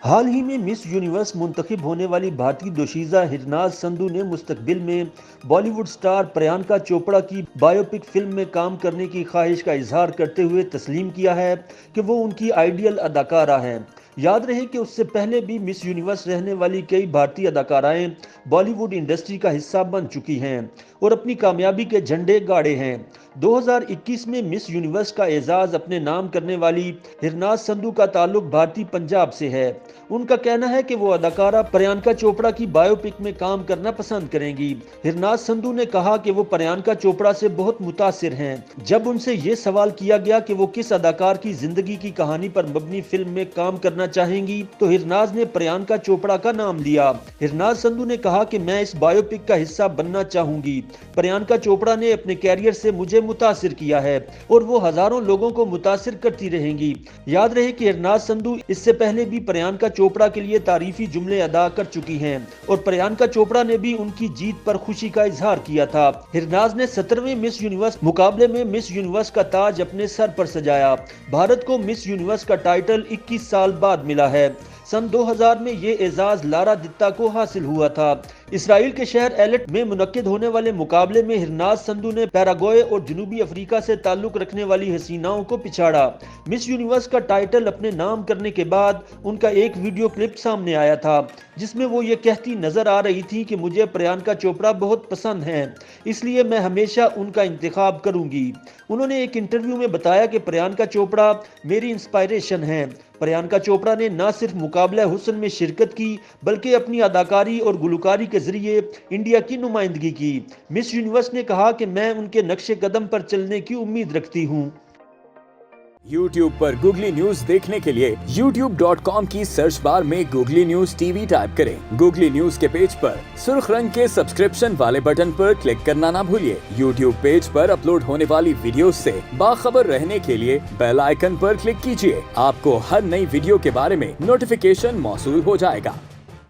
حال ہی میں Miss Universe منتخب ہونے والی بھارتی دوشیزہ ہرناز سندھو نے مستقبل میں بالی ووڈ سٹار پریانکا چوپڑا کی بایوپک فلم میں کام کرنے کی خواہش کا اظہار کرتے ہوئے تسلیم کیا ہے کہ وہ ان کی آئیڈیل اداکارہ ہیں۔ یاد رہے کہ اس سے پہلے بھی مس یونیورس رہنے والی کئی بھارتی اداکارائیں بالی ووڈ انڈسٹری کا حصہ بن چکی ہیں اور اپنی کامیابی کے جھنڈے گاڑے ہیں۔ 2021 میں مس یونیورس کا اعزاز اپنے نام کرنے والی ہرناز سندھو کا تعلق بھارتی پنجاب سے ہے۔ ان کا کہنا ہے کہ وہ اداکارہ پریانکا چوپڑا کی بایوپک میں کام کرنا پسند کریں گی۔ ہرناز سندھو نے کہا کہ وہ پریانکا چوپڑا سے بہت متاثر ہیں۔ جب ان سے یہ سوال کیا گیا کہ وہ کس اداکار کی زندگی کی کہانی پر مبنی فلم میں کام کرنا چاہیں گی تو ہرناز نے پریانکا چوپڑا کا نام لیا۔ ہرناز سندھو نے کہا کہ میں اس بایوپک کا حصہ بننا چاہوں گی۔ پریانکا چوپڑا نے اپنے کیریئر سے مجھے متاثر کیا ہے اور وہ ہزاروں لوگوں کو متاثر کرتی رہیں گی۔ یاد رہے کہ ہرناز سندھو اس سے پہلے بھی پریانکا چوپڑا کے لیے تعریفی جملے ادا کر چکی ہیں اور پریانکا چوپڑا نے بھی ان کی جیت پر خوشی کا اظہار کیا تھا۔ ہرناز نے 17ویں مس یونیورس مقابلے میں مس یونیورس کا تاج اپنے سر پر سجایا۔ بھارت کو مس یونیورس کا ٹائٹل 21 سال بعد ملا ہے۔ سن 2000 میں یہ اعزاز لارا دتا کو حاصل ہوا تھا۔ اسرائیل کے شہر ایلٹ میں منعقد ہونے والے مقابلے میں ہرناز سندھو نے پیراگوئے اور جنوبی افریقہ سے تعلق رکھنے والی حسیناؤں کو پچھاڑا۔ مس یونیورس کا ٹائٹل اپنے نام کرنے کے بعد ان کا ایک ویڈیو کلپ سامنے آیا تھا جس میں وہ یہ کہتی نظر آ رہی تھی کہ مجھے پریانکا چوپڑا بہت پسند ہیں، اس لیے میں ہمیشہ ان کا انتخاب کروں گی۔ انہوں نے ایک انٹرویو میں بتایا کہ پریانکا چوپڑا میری انسپائریشن ہیں۔ پریانکا چوپڑا نے نہ صرف مقابلہ حسن میں شرکت کی بلکہ اپنی اداکاری اور گلوکاری کے ذریعے انڈیا کی نمائندگی کی۔ مس یونیورس نے کہا کہ میں ان کے نقش قدم پر چلنے کی امید رکھتی ہوں۔ YouTube پر گوگلی نیوز دیکھنے کے لیے youtube.com کی سرچ بار میں googly news T V type کریں۔ گوگلی نیوز کے پیج پر سرخ رنگ کے سبسکرپشن والے بٹن پر کلک کرنا نہ بھولیے۔ YouTube پیج پر اپلوڈ ہونے والی ویڈیوز سے باخبر رہنے کے لیے بیل آئیکن پر کلک کیجیے۔ آپ کو ہر نئی ویڈیو کے بارے میں نوٹیفیکیشن موصول ہو جائے گا۔